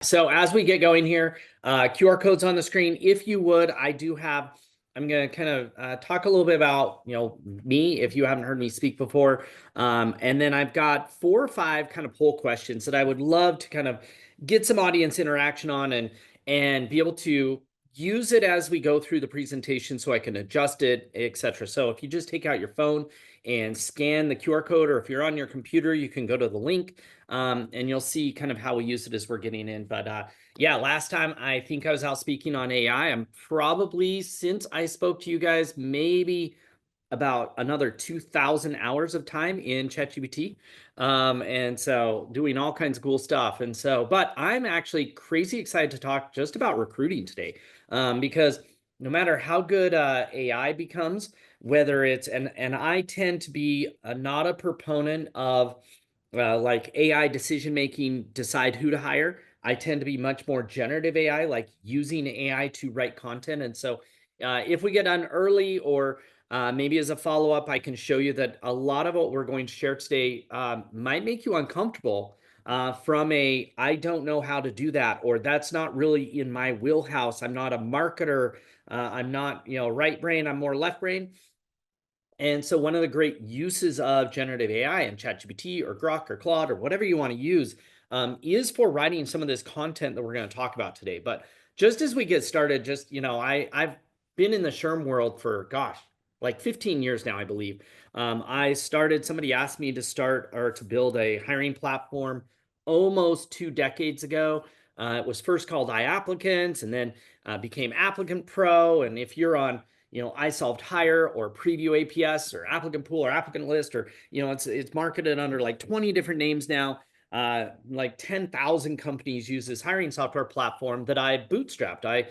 So as we get going here, QR codes on the screen. If you would, I'm going to kind of talk a little bit about, me, if you haven't heard me speak before. And then I've got 4 or 5 kind of poll questions that I would love to kind of get some audience interaction on and be able to use it as we go through the presentation so I can adjust it, etc. So if you just take out your phone and scan the QR code, or if you're on your computer, you can go to the link. And you'll see kind of how we use it as we're getting in. But yeah, last time I think I was out speaking on AI. I'm probably, since I spoke to you guys, maybe about another 2,000 hours of time in ChatGPT. And so doing all kinds of cool stuff. And so, but I'm actually crazy excited to talk just about recruiting today, because no matter how good AI becomes, whether it's, and I tend to be not a proponent of like AI decision making, decide who to hire. I tend to be much more generative AI, like using AI to write content. And so if we get done early, or maybe as a follow up, I can show you that a lot of what we're going to share today might make you uncomfortable from a I don't know how to do that, or that's not really in my wheelhouse. I'm not a marketer. I'm not, right brain. I'm more left brain. And so one of the great uses of generative AI and ChatGPT or Grok or Claude or whatever you want to use is for writing some of this content that we're going to talk about today. But just as we get started, just, I've been in the SHRM world for, gosh, like 15 years now, I believe. Somebody asked me to start or to build a hiring platform almost 2 decades ago. It was first called iApplicants, and then became Applicant Pro. And if you're on I solved hire or preview APS or applicant pool or applicant list, or, it's marketed under like 20 different names now. Like 10,000 companies use this hiring software platform that I bootstrapped. I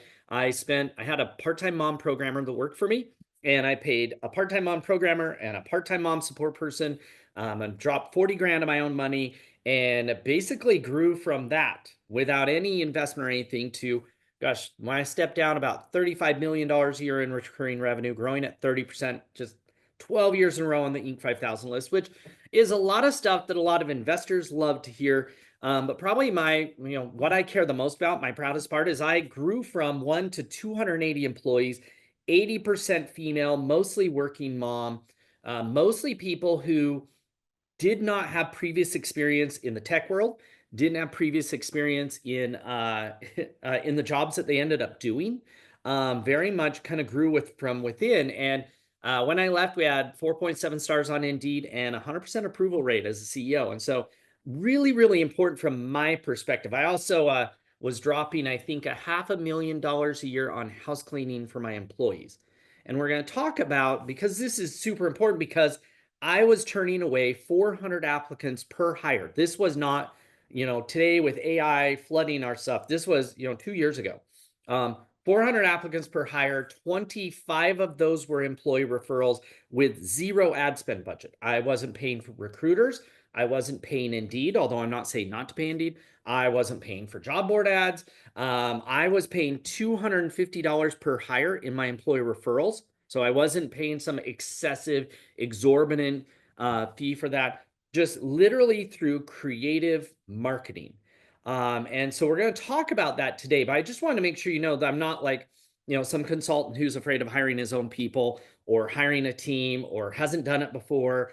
had a part-time mom programmer that worked for me, and I paid a part-time mom programmer and a part-time mom support person, and dropped 40 grand of my own money, and basically grew from that without any investment or anything to, gosh, when I stepped down, about $35 million a year in recurring revenue, growing at 30%, just 12 years in a row on the Inc. 5000 list, which is a lot of stuff that a lot of investors love to hear. But probably what I care the most about, my proudest part, is I grew from 1 to 280 employees, 80% female, mostly working mom, mostly people who did not have previous experience in the tech world, didn't have previous experience in in the jobs that they ended up doing. Very much kind of grew from within. And when I left, we had 4.7 stars on Indeed and 100% approval rate as a CEO. And so really, really important from my perspective. I also was dropping, I think, $500,000 a year on house cleaning for my employees. And we're going to talk about, because this is super important, because I was turning away 400 applicants per hire. This was not, today with AI flooding our stuff. This was, 2 years ago. 400 applicants per hire, 25 of those were employee referrals with zero ad spend budget. I wasn't paying for recruiters. I wasn't paying Indeed, although I'm not saying not to pay Indeed. I wasn't paying for job board ads. I was paying $250 per hire in my employee referrals. So I wasn't paying some excessive, exorbitant fee for that, just literally through creative marketing. And so we're going to talk about that today, but I just want to make sure you know that I'm not like, some consultant who's afraid of hiring his own people or hiring a team or hasn't done it before.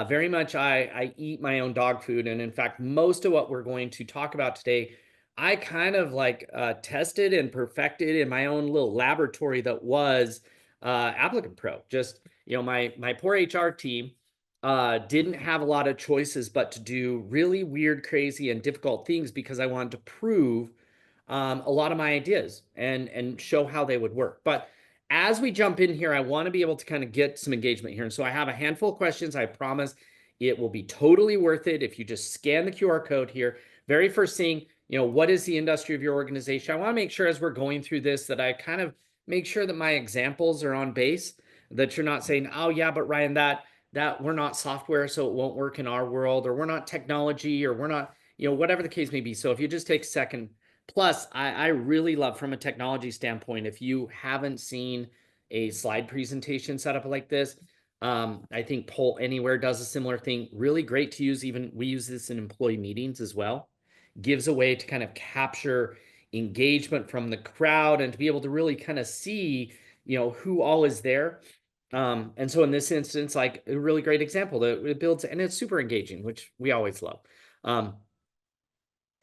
Very much I eat my own dog food. And in fact, most of what we're going to talk about today, I kind of like tested and perfected in my own little laboratory that was Applicant Pro. Just, my poor HR team didn't have a lot of choices but to do really weird, crazy, and difficult things, because I wanted to prove a lot of my ideas and show how they would work. But as we jump in here, I want to be able to kind of get some engagement here. And so I have a handful of questions. I promise it will be totally worth it if you just scan the QR code here. Very first thing, what is the industry of your organization? I want to make sure as we're going through this that I kind of make sure that my examples are on base, that you're not saying, oh yeah, but Ryan, that we're not software, so it won't work in our world, or we're not technology, or we're not, whatever the case may be. So if you just take a second. Plus, I really love, from a technology standpoint, if you haven't seen a slide presentation set up like this, I think Poll Anywhere does a similar thing. Really great to use. Even we use this in employee meetings as well. gives a way to kind of capture engagement from the crowd and to be able to really kind of see, who all is there. And so in this instance, like a really great example that it builds, and it's super engaging, which we always love.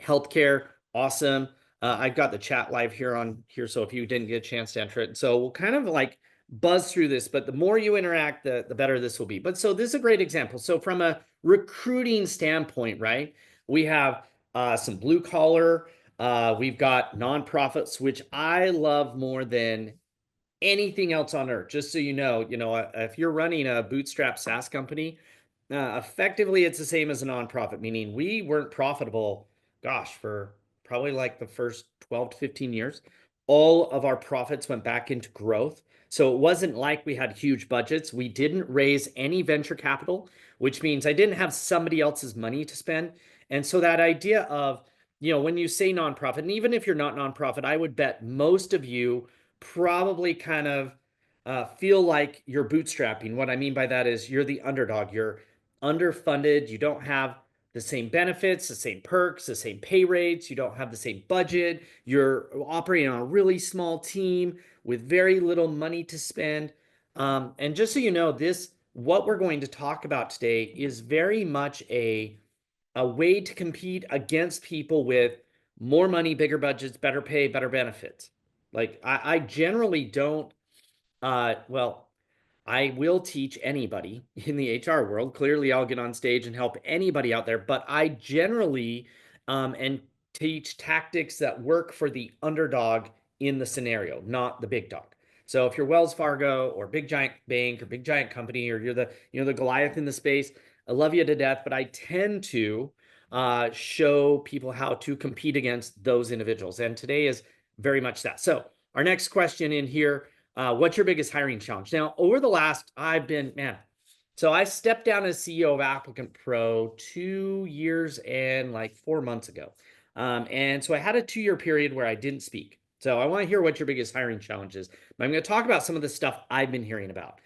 Healthcare, awesome. I've got the chat live here on here, so if you didn't get a chance to enter it, so we'll kind of like buzz through this, but the more you interact, the better this will be. But so this is a great example. So from a recruiting standpoint, right, we have some blue collar, we've got nonprofits, which I love more than anything else on earth. Just so you know, if you're running a bootstrap SaaS company, effectively it's the same as a nonprofit, meaning we weren't profitable, gosh, for probably like the first 12 to 15 years. All of our profits went back into growth. So it wasn't like we had huge budgets. We didn't raise any venture capital, which means I didn't have somebody else's money to spend. And so that idea of, when you say nonprofit, and even if you're not nonprofit, I would bet most of you probably kind of feel like you're bootstrapping. What I mean by that is you're the underdog. You're underfunded. You don't have the same benefits, the same perks, the same pay rates. You don't have the same budget. You're operating on a really small team with very little money to spend. And just so you know, what we're going to talk about today is very much a way to compete against people with more money, bigger budgets, better pay, better benefits. Like I generally don't, well, I will teach anybody in the HR world. Clearly, I'll get on stage and help anybody out there, but I generally and teach tactics that work for the underdog in the scenario, not the big dog. So if you're Wells Fargo or big giant bank or big giant company, or you're the Goliath in the space, I love you to death, but I tend to show people how to compete against those individuals. And today is very much that. So our next question in here, what's your biggest hiring challenge? Now, over the last, so I stepped down as CEO of Applicant Pro 2 years and like 4 months ago. And so I had a 2-year period where I didn't speak. So I want to hear what your biggest hiring challenge is. But I'm going to talk about some of the stuff I've been hearing about.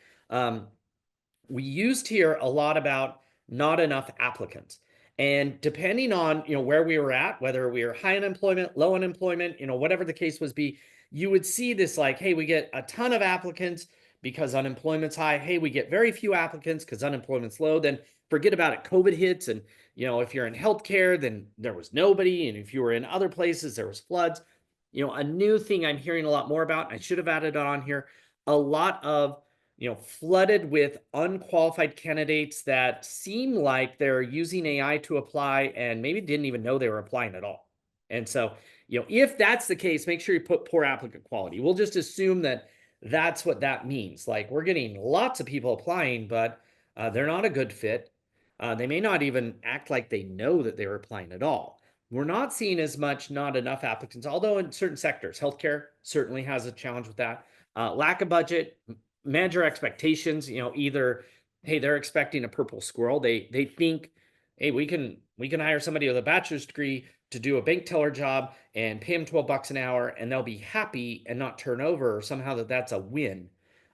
We used here a lot about not enough applicants. And depending on, where we were at, whether we were high unemployment, low unemployment, whatever the case was be, you would see this like, hey, we get a ton of applicants because unemployment's high. Hey, we get very few applicants because unemployment's low. Then forget about it. COVID hits. And, if you're in healthcare, then there was nobody. And if you were in other places, there was floods. A new thing I'm hearing a lot more about, I should have added on here, a lot of flooded with unqualified candidates that seem like they're using AI to apply and maybe didn't even know they were applying at all. And so, if that's the case, make sure you put poor applicant quality. We'll just assume that that's what that means. Like we're getting lots of people applying, but they're not a good fit. They may not even act like they know that they were applying at all. We're not seeing as much, not enough applicants, although in certain sectors, healthcare certainly has a challenge with that. Lack of budget, manager expectations, either, hey, they're expecting a purple squirrel. They think, hey, we can hire somebody with a bachelor's degree to do a bank teller job and pay them $12 an hour and they'll be happy and not turn over, or somehow that's a win.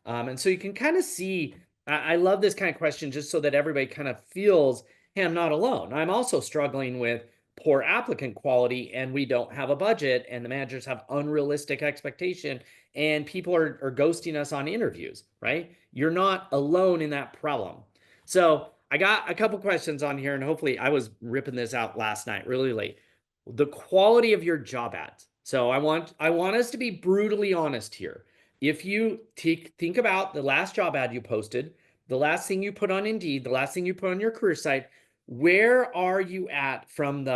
And so you can kind of see, I love this kind of question just so that everybody kind of feels, hey, I'm not alone. I'm also struggling with poor applicant quality and we don't have a budget and the managers have unrealistic expectation and people are ghosting us on interviews, right? You're not alone in that problem. So I got a couple questions on here and hopefully I was ripping this out last night really late. The quality of your job ads. So I want us to be brutally honest here. If you think about the last job ad you posted, the last thing you put on Indeed, the last thing you put on your career site, where are you at from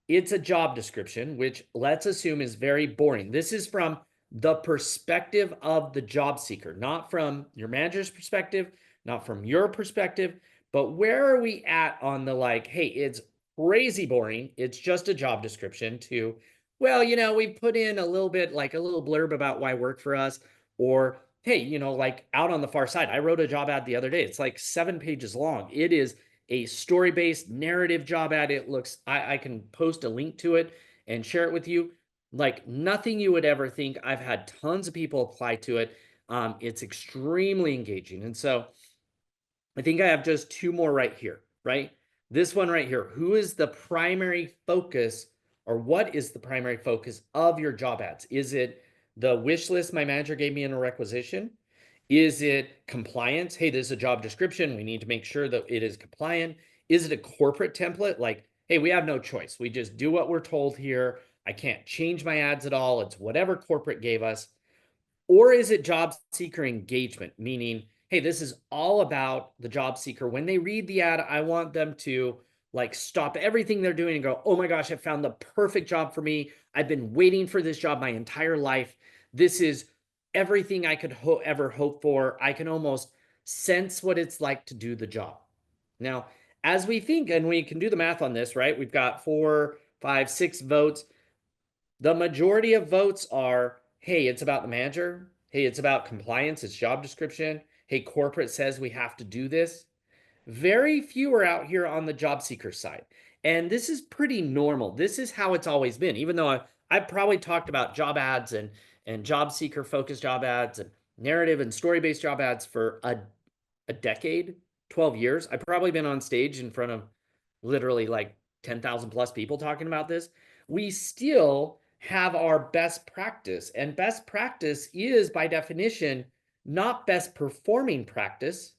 it's a job description, which let's assume is very boring. This is from the perspective of the job seeker, not from your manager's perspective, not from your perspective, but where are we at on the like, hey, it's crazy boring. It's just a job description to, well, we put in a little bit, like a little blurb about why work for us, or hey, like out on the far side, I wrote a job ad the other day. It's like 7 pages long. It is a story-based narrative job ad. It looks, I can post a link to it and share it with you. Like nothing you would ever think. I've had tons of people apply to it. It's extremely engaging. And so I think I have just 2 more right here, right? This one right here. Who is the primary focus or what is the primary focus of your job ads? Is it the wish list my manager gave me in a requisition? Is it compliance? Hey, this is a job description. We need to make sure that it is compliant. Is it a corporate template? Like, hey, we have no choice. We just do what we're told here. I can't change my ads at all. It's whatever corporate gave us. Or is it job seeker engagement? Meaning, hey, this is all about the job seeker. When they read the ad, I want them to like stop everything they're doing and go, oh my gosh, I found the perfect job for me. I've been waiting for this job my entire life. This is everything I could ever hope for. I can almost sense what it's like to do the job. Now, as we think, and we can do the math on this, right? We've got 4, 5, 6 votes. The majority of votes are, hey, it's about the manager. Hey, it's about compliance. It's job description. Hey, corporate says we have to do this. Very few are out here on the job seeker side. And this is pretty normal. This is how it's always been, even though I've probably talked about job ads and job seeker focused job ads and narrative and story-based job ads for a decade, 12 years. I've probably been on stage in front of literally like 10,000 plus people talking about this. We still have our best practice, and best practice is by definition not best performing practice.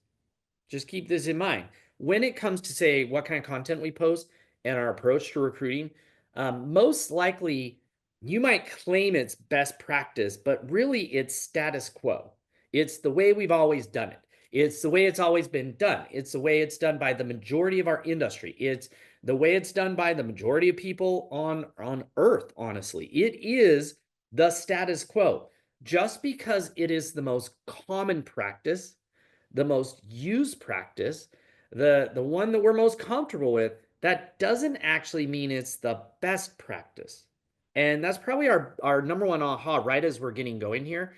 Just keep this in mind. When it comes to say what kind of content we post and our approach to recruiting, most likely you might claim it's best practice, but really it's status quo. It's the way we've always done it. It's the way it's always been done. It's the way it's done by the majority of our industry. It's the way it's done by the majority of people on earth, honestly. It is the status quo. Just because it is the most common practice, the most used practice, the one that we're most comfortable with, that doesn't actually mean it's the best practice. And that's probably our number one aha right as we're getting going here,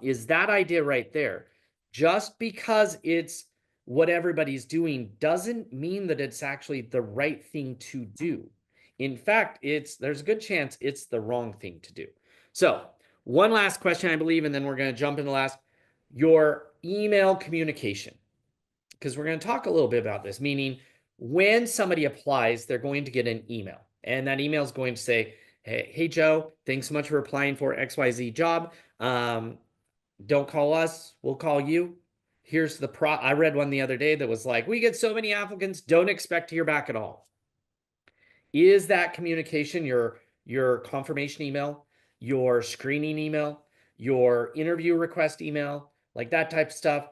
is that idea right there. Just because it's what everybody's doing doesn't mean that it's actually the right thing to do. In fact, there's a good chance it's the wrong thing to do. So one last question, I believe, and then we're going to jump into your email communication, because we're going to talk a little bit about this, meaning when somebody applies, they're going to get an email, and that email is going to say, hey Joe, thanks so much for applying for XYZ job. Don't call us, we'll call you. Here's the I read one the other day that was like, we get so many applicants, don't expect to hear back at all. Is that communication your confirmation email, your screening email, your interview request email, like that type of stuff?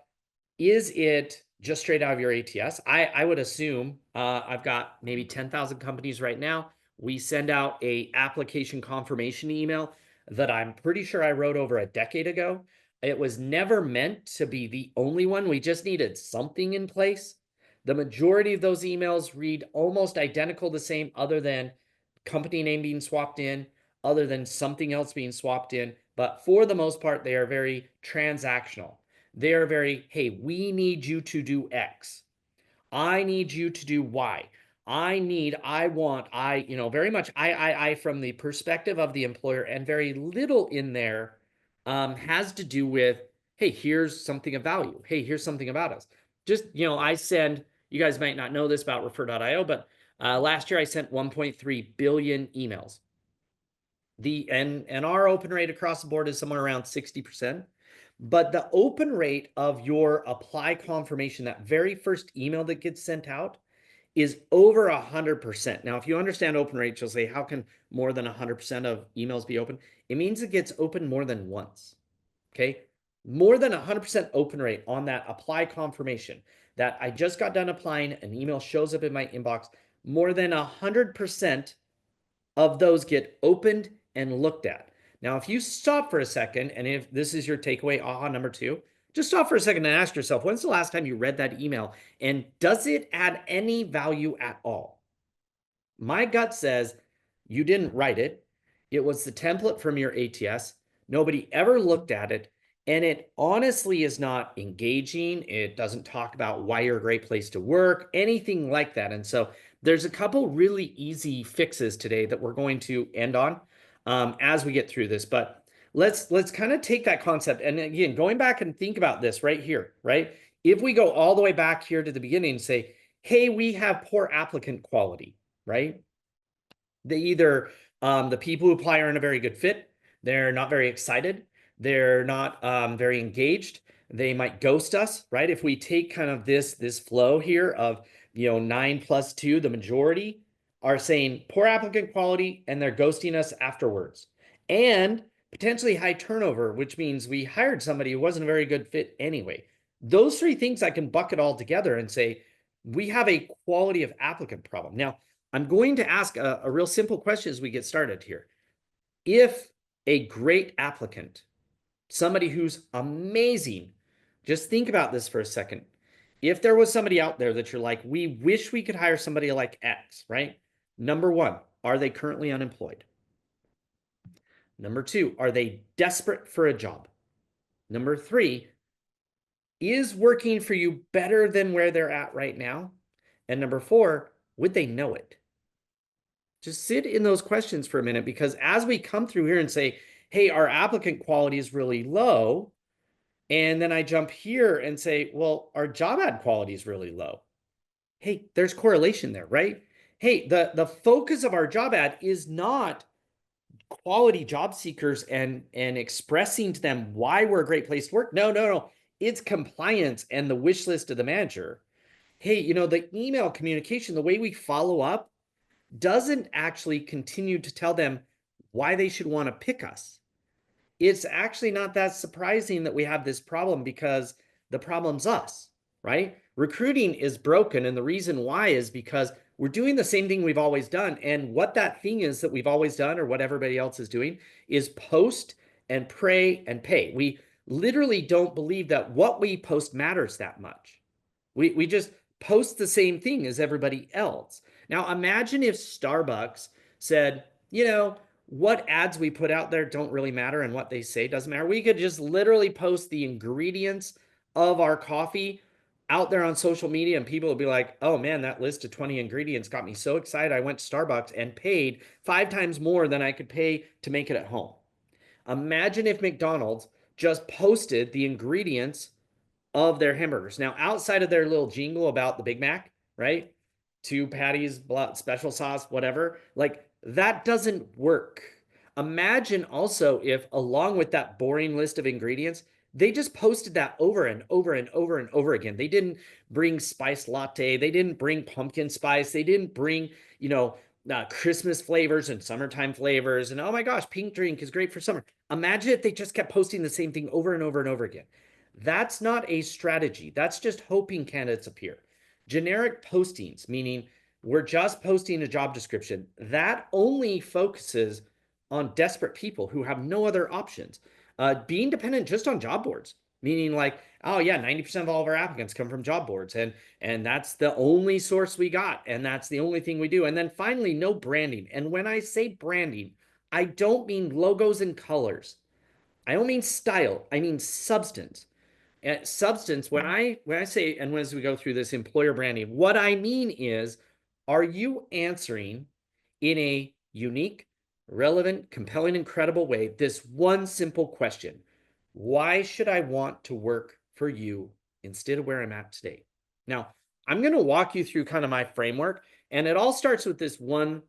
Is it just straight out of your ATS? I would assume, I've got maybe 10,000 companies right now. We send out a application confirmation email that I'm pretty sure I wrote over a decade ago. It was never meant to be the only one. We just needed something in place. The majority of those emails read almost identical the same, other than company name being swapped in, other than something else being swapped in. But for the most part, they are very transactional. They're very, hey, we need you to do X. I need you to do Y. I want, very much I from the perspective of the employer, and very little in there has to do with, hey, here's something of value. Hey, here's something about us. Just, I send, you guys might not know this about Refer.io, but last year I sent 1.3 billion emails. And our open rate across the board is somewhere around 60%. But the open rate of your apply confirmation, that very first email that gets sent out, is over 100%. Now, if you understand open rates, you'll say, how can more than 100% of emails be open? It means it gets open more than once. Okay, more than 100% open rate on that apply confirmation, that I just got done applying, an email shows up in my inbox. More than 100% of those get opened and looked at. Now, if you stop for a second, and if this is your takeaway, aha, number 2, just stop for a second and ask yourself, when's the last time you read that email? And does it add any value at all? My gut says you didn't write it. It was the template from your ATS. Nobody ever looked at it. And it honestly is not engaging. It doesn't talk about why you're a great place to work, anything like that. And so there's a couple really easy fixes today that we're going to end on as we get through this. But let's kind of take that concept. And again, going back and think about this right here, right? If we go all the way back here to the beginning and say, hey, we have poor applicant quality, right? They either The people who apply aren't a very good fit. They're not very excited. They're not very engaged. They might ghost us, right? If we take kind of this flow here of 9+2, the majority are saying poor applicant quality and they're ghosting us afterwards. And potentially high turnover, which means we hired somebody who wasn't a very good fit anyway. Those three things I can bucket all together and say we have a quality of applicant problem. Now, I'm going to ask a real simple question as we get started here. If a great applicant, somebody who's amazing, just think about this for a second. If there was somebody out there that you're like, we wish we could hire somebody like X, right? Number one, are they currently unemployed? Number two, are they desperate for a job? Number three, is working for you better than where they're at right now? And number four, would they know it? Just sit in those questions for a minute, because as we come through here and say, hey, our applicant quality is really low, and then I jump here and say, well, our job ad quality is really low. Hey, there's correlation there, right? Hey, the focus of our job ad is not quality job seekers and expressing to them why we're a great place to work. No. It's compliance and the wish list of the manager. Hey, the email communication, the way we follow up doesn't actually continue to tell them why they should want to pick us. It's actually not that surprising that we have this problem, because the problem's us, right? Recruiting is broken, and the reason why is because we're doing the same thing we've always done. And what that thing is that we've always done, or what everybody else is doing, is post and pray and pay. We literally don't believe that what we post matters that much. We just post the same thing as everybody else. Now, imagine if Starbucks said, what ads we put out there don't really matter, and what they say doesn't matter. We could just literally post the ingredients of our coffee out there on social media, and people would be like, oh man, that list of 20 ingredients got me so excited. I went to Starbucks and paid 5 times more than I could pay to make it at home. Imagine if McDonald's just posted the ingredients of their hamburgers. Now, outside of their little jingle about the Big Mac, right? 2 patties, special sauce, whatever, like that doesn't work. Imagine also if, along with that boring list of ingredients, they just posted that over and over and over and over again. They didn't bring spice latte. They didn't bring pumpkin spice. They didn't bring, Christmas flavors and summertime flavors. And oh my gosh, pink drink is great for summer. Imagine if they just kept posting the same thing over and over and over again. That's not a strategy. That's just hoping candidates appear. Generic postings, meaning we're just posting a job description, that only focuses on desperate people who have no other options. Being dependent just on job boards, meaning like, oh yeah, 90% of all of our applicants come from job boards, and that's the only source we got, and that's the only thing we do. And then finally, no branding. And when I say branding, I don't mean logos and colors. I don't mean style. I mean substance. And substance, when I say, and as we go through this employer branding, what I mean is, are you answering in a unique, relevant, compelling, and credible way this one simple question: why should I want to work for you instead of where I'm at today? Now, I'm going to walk you through kind of my framework, and it all starts with this one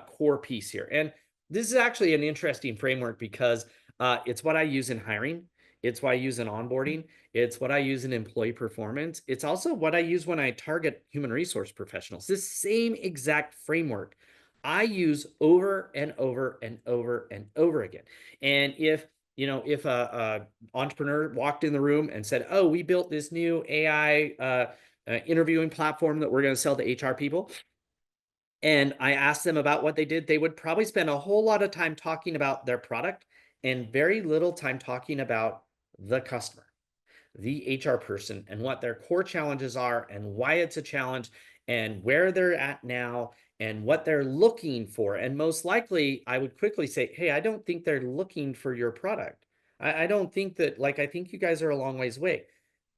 core piece here. And this is actually an interesting framework because it's what I use in hiring. It's what I use in onboarding. It's what I use in employee performance. It's also what I use when I target human resource professionals. This same exact framework I use over and over and over and over again. And if a entrepreneur walked in the room and said, oh, we built this new AI interviewing platform that we're going to sell to HR people, and I asked them about what they did, they would probably spend a whole lot of time talking about their product and very little time talking about the customer, the HR person, and what their core challenges are, and why it's a challenge, and where they're at now, and what they're looking for. And most likely, I would quickly say, hey, I don't think they're looking for your product. I don't think that, I think you guys are a long ways away.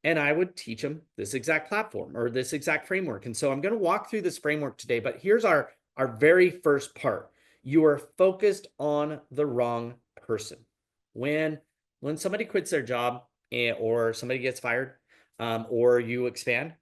And I would teach them this exact platform or this exact framework. And so I'm going to walk through this framework today, but here's our very first part. You are focused on the wrong person. When somebody quits their job, or somebody gets fired, or you expand,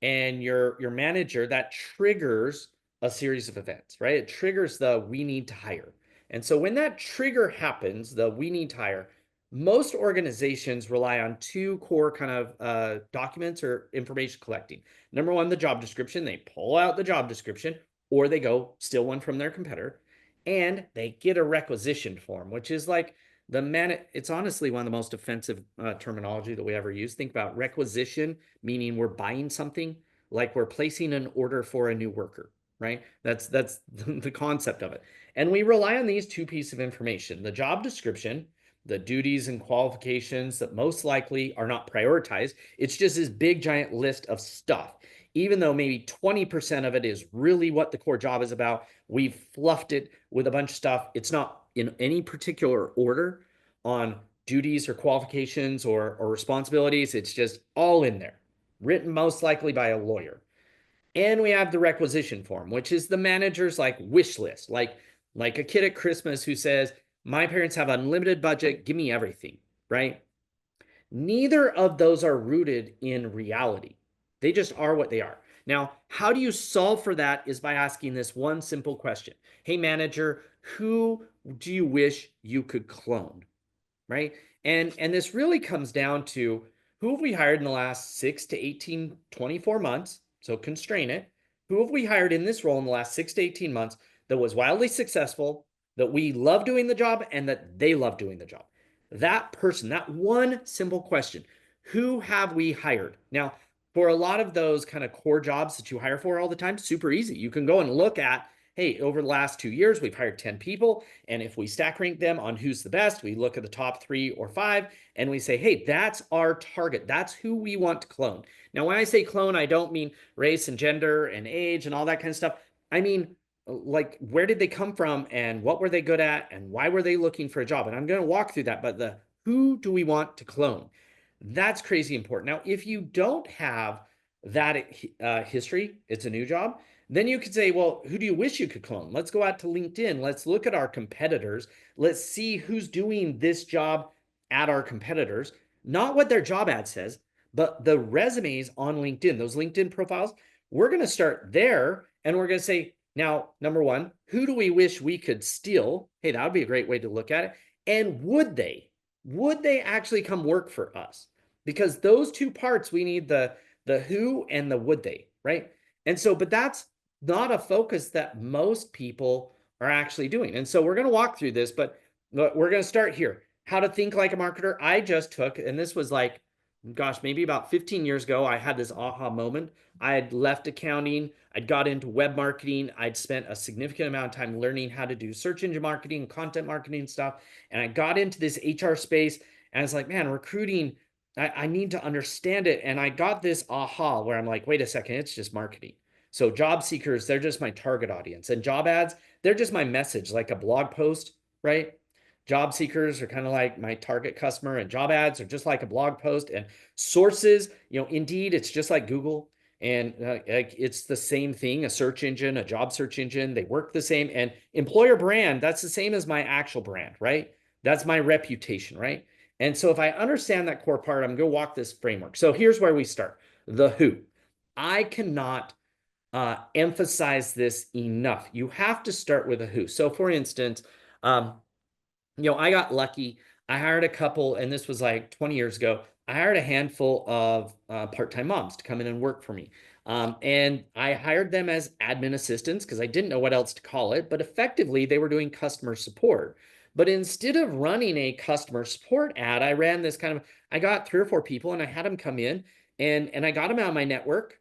and your manager, that triggers a series of events, right? It triggers the we need to hire. And so when that trigger happens, the we need to hire, most organizations rely on two core kind of documents or information collecting. Number one, the job description. They pull out the job description, or they go steal one from their competitor, and they get a requisition form, which is like it's honestly one of the most offensive terminology that we ever use. Think about requisition, meaning we're buying something, like we're placing an order for a new worker, right? That's the concept of it. And we rely on these two pieces of information: the job description, the duties and qualifications that most likely are not prioritized. It's just this big giant list of stuff. Even though maybe 20% of it is really what the core job is about, we've fluffed it with a bunch of stuff. It's not in any particular order on duties or qualifications or responsibilities. It's just all in there, written most likely by a lawyer. And we have the requisition form, which is the manager's like wish list, like a kid at Christmas who says, my parents have unlimited budget, give me everything, right? Neither of those are rooted in reality. They just are what they are. Now, how do you solve for that is by asking this one simple question. Hey, manager, who do you wish you could clone? Right? And this really comes down to who have we hired in the last 6 to 18, 24 months? So constrain it. Who have we hired in this role in the last 6 to 18 months that was wildly successful, that we love doing the job, and that they love doing the job? That person, that one simple question, who have we hired? Now, for a lot of those kind of core jobs that you hire for all the time, super easy. You can go and look at, hey, over the last 2 years, we've hired 10 people. And if we stack rank them on who's the best, we look at the top 3 or 5 and we say, hey, that's our target. That's who we want to clone. Now, when I say clone, I don't mean race and gender and age and all that kind of stuff. I mean, like, where did they come from and what were they good at and why were they looking for a job? And I'm going to walk through that, but the who do we want to clone? That's crazy important. Now, if you don't have that history, it's a new job, then you could say, well, who do you wish you could clone? Let's go out to LinkedIn. Let's look at our competitors. Let's see who's doing this job at our competitors, not what their job ad says, but the resumes on LinkedIn, those LinkedIn profiles. We're going to start there and we're going to say, now, number one, who do we wish we could steal? Hey, that would be a great way to look at it. And would they actually come work for us? Because those two parts, we need the who and the would they, right? And so, but that's not a focus that most people are actually doing. And so we're going to walk through this, but we're going to start here. How to think like a marketer. I just took, and this was like, gosh, maybe about 15 years ago, I had this aha moment. I had left accounting. I'd got into web marketing. I'd spent a significant amount of time learning how to do search engine marketing, content marketing stuff. And I got into this HR space and I was like, man, recruiting, I need to understand it. And I got this aha where I'm like, wait a second, it's just marketing. So job seekers, they're just my target audience. And job ads, they're just my message, like a blog post, right? Job seekers are kind of like my target customer, and job ads are just like a blog post. And sources, Indeed, it's just like Google. And it's the same thing, a search engine, a job search engine, they work the same. And employer brand, that's the same as my actual brand, right? That's my reputation, right? And so if I understand that core part, I'm going to walk this framework. So here's where we start. The who. I cannot emphasize this enough. You have to start with a who. So for instance, I got lucky. I hired a couple, and this was like 20 years ago. I hired a handful of part-time moms to come in and work for me. And I hired them as admin assistants because I didn't know what else to call it, but effectively they were doing customer support. But instead of running a customer support ad, I ran this I got 3 or 4 people and I had them come in and I got them out of my network.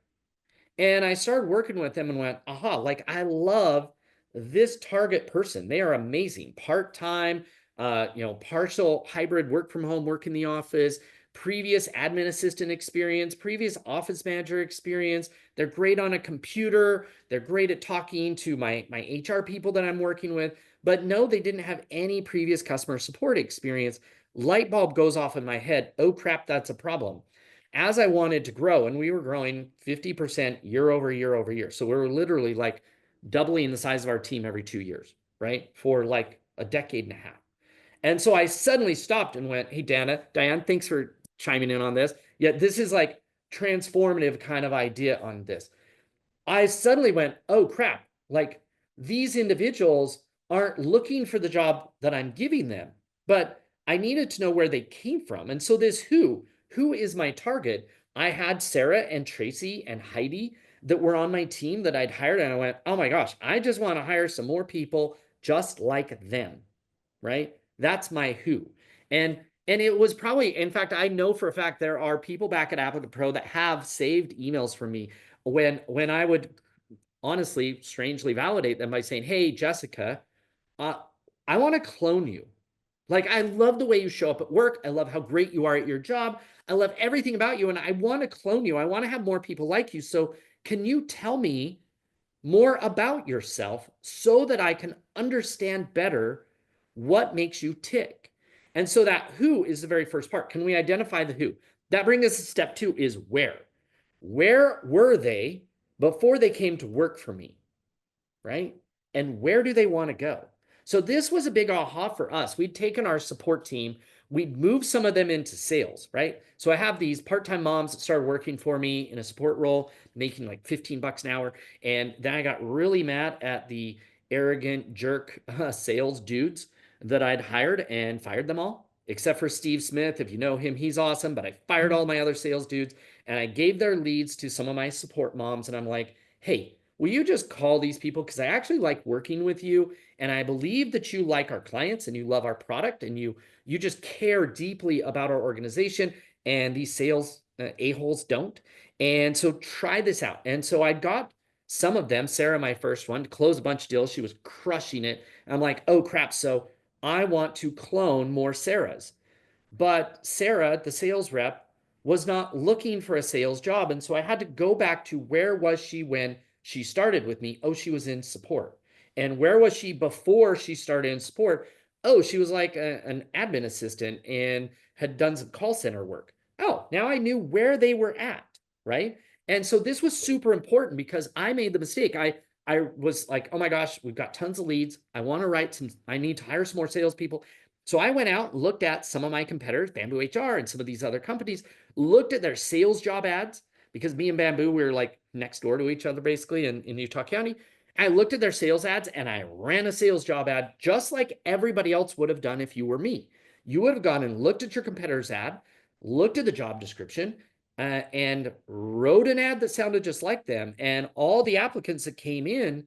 And I started working with them and went, aha, like I love this target person. They are amazing. Part-time, partial hybrid work from home, work in the office, previous admin assistant experience, previous office manager experience. They're great on a computer. They're great at talking to my HR people that I'm working with. But no, they didn't have any previous customer support experience. Light bulb goes off in my head. Oh crap, that's a problem. As I wanted to grow, and we were growing 50% year over year over year. So we were literally like doubling the size of our team every 2 years, right? For like a decade and a half. And so I suddenly stopped and went, hey, Diane, thanks for chiming in on this. Yeah, this is like transformative kind of idea on this. I suddenly went, oh crap, like these individuals aren't looking for the job that I'm giving them, but I needed to know where they came from. And so this who is my target? I had Sarah and Tracy and Heidi that were on my team that I'd hired. And I went, oh my gosh, I just want to hire some more people just like them, right? That's my who. And it was probably, in fact, I know for a fact there are people back at Applicant Pro that have saved emails from me when I would honestly, strangely validate them by saying, hey, Jessica, uh, I want to clone you. Like, I love the way you show up at work. I love how great you are at your job. I love everything about you. And I want to clone you. I want to have more people like you. So, can you tell me more about yourself so that I can understand better what makes you tick? And so, that who is the very first part. Can we identify the who? That brings us to step two is where. Where were they before they came to work for me? Right? And where do they want to go? So this was a big aha for us. We'd taken our support team, we'd moved some of them into sales, right? So I have these part-time moms that started working for me in a support role, making like 15 bucks an hour. And then I got really mad at the arrogant jerk sales dudes that I'd hired and fired them all, except for Steve Smith. If you know him, he's awesome. But I fired all my other sales dudes and I gave their leads to some of my support moms. And I'm like, hey, will you just call these people? Because I actually like working with you. And I believe that you like our clients and you love our product and you just care deeply about our organization. And these sales a-holes don't. And so try this out. And so I got some of them, Sarah, my first one, to close a bunch of deals. She was crushing it. I'm like, oh crap. So I want to clone more Sarahs. But Sarah, the sales rep, was not looking for a sales job. And so I had to go back to where was she when she started with me? Oh, she was in support. And where was she before she started in support? Oh, she was like an admin assistant and had done some call center work. Oh, now I knew where they were at, right? And so this was super important because I made the mistake. I was like, oh my gosh, we've got tons of leads. I need to hire some more salespeople. So I went out, looked at some of my competitors, Bamboo HR and some of these other companies, looked at their sales job ads because me and Bamboo, we were like next door to each other basically in Utah County. I looked at their sales ads and I ran a sales job ad just like everybody else would have done if you were me. You would have gone and looked at your competitor's ad, looked at the job description, and wrote an ad that sounded just like them. And all the applicants that came in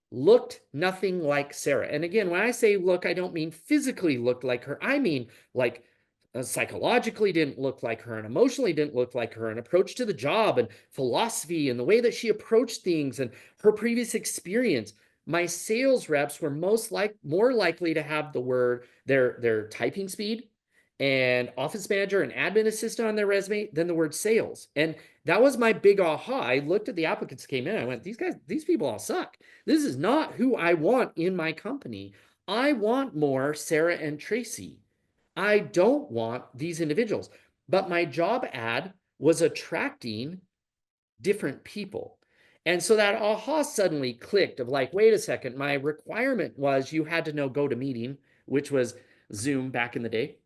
looked nothing like Sarah. And again, when I say look, I don't mean physically looked like her. I mean like psychologically didn't look like her and emotionally didn't look like her, and approach to the job and philosophy and the way that she approached things and her previous experience. My sales reps were more likely to have the word their typing speed and office manager and admin assistant on their resume than the word sales. And that was my big aha. I looked at the applicants that came in. I went, these people all suck. This is not who I want in my company. I want more Sarah and Tracy. I don't want these individuals. But my job ad was attracting different people. And so that aha suddenly clicked of like, wait a second, my requirement was you had to know GoToMeeting, which was Zoom back in the day.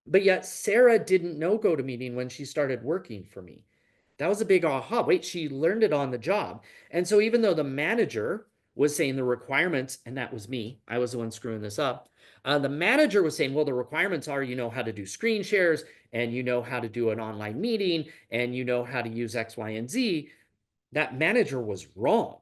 But yet Sarah didn't know GoToMeeting when she started working for me. That was a big aha. Wait, she learned it on the job. And so even though the manager was saying the requirements, and that was me, I was the one screwing this up. The manager was saying, well, the requirements are you know how to do screen shares, and you know how to do an online meeting, and you know how to use X, Y, and Z. That manager was wrong.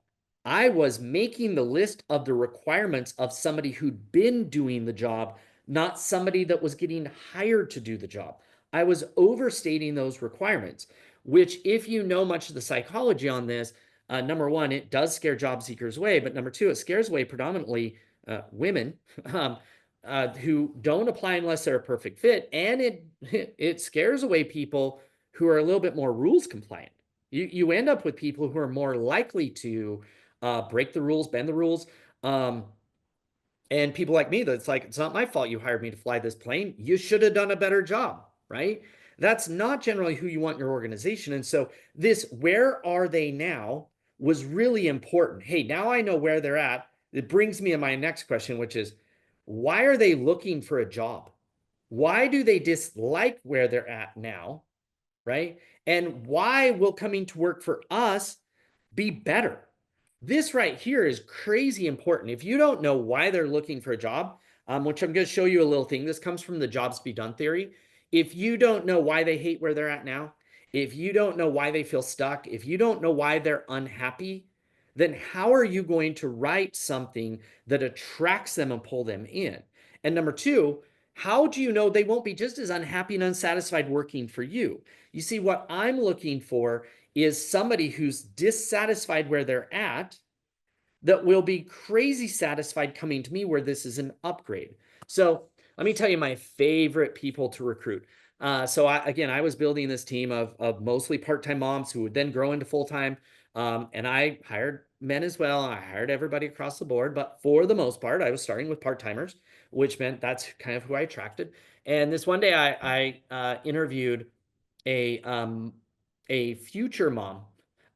I was making the list of the requirements of somebody who'd been doing the job, not somebody that was getting hired to do the job. I was overstating those requirements, which, if you know much of the psychology on this, number one, it does scare job seekers away. But number two, it scares away predominantly women who don't apply unless they're a perfect fit. And it scares away people who are a little bit more rules compliant. You end up with people who are more likely to break the rules, bend the rules. And people like me, that's like, it's not my fault you hired me to fly this plane. You should have done a better job, right? That's not generally who you want in your organization. And so this, where are they now, was really important. Hey, now I know where they're at. It brings me to my next question, which is, why are they looking for a job? Why do they dislike where they're at now, right? And why will coming to work for us be better? This right here is crazy important. If you don't know why they're looking for a job, which I'm going to show you a little thing. This comes from the jobs to be done theory. If you don't know why they hate where they're at now, if you don't know why they feel stuck, if you don't know why they're unhappy, then how are you going to write something that attracts them and pull them in? And number two, how do you know they won't be just as unhappy and unsatisfied working for you? You see, what I'm looking for is somebody who's dissatisfied where they're at that will be crazy satisfied coming to me where this is an upgrade. So let me tell you my favorite people to recruit. Again, I was building this team of mostly part-time moms who would then grow into full-time. And I hired men as well. I hired everybody across the board, but for the most part, I was starting with part-timers, which meant that's kind of who I attracted. And this one day I interviewed a um, a future mom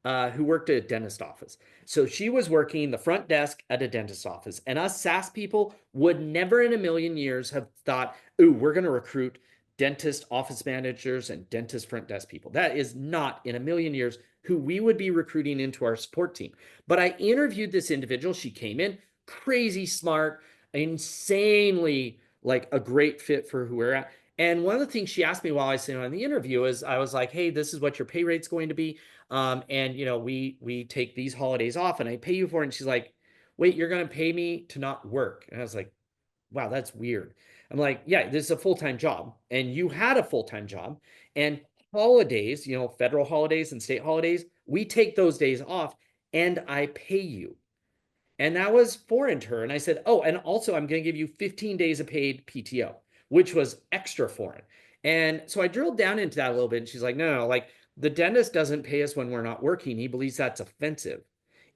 who worked at a dentist office. So she was working the front desk at a dentist office, and us SaaS people would never in a million years have thought, "Ooh, we're going to recruit dentist office managers and dentist front desk people." That is not in a million years who we would be recruiting into our support team. But I interviewed this individual. She came in crazy smart, insanely like a great fit for who we're at. And one of the things she asked me while I was sitting on the interview is I was like, "Hey, this is what your pay rate's going to be. And you know, we take these holidays off and I pay you for it." And she's like, "Wait, you're going to pay me to not work?" And I was like, "Wow, that's weird." I'm like, "Yeah, this is a full-time job and you had a full-time job, and holidays, you know, federal holidays and state holidays, we take those days off and I pay you." And that was foreign to her. And I said, "Oh, and also I'm going to give you 15 days of paid PTO," which was extra foreign. And so I drilled down into that a little bit. And she's like, "No, no, like the dentist doesn't pay us when we're not working. He believes that's offensive.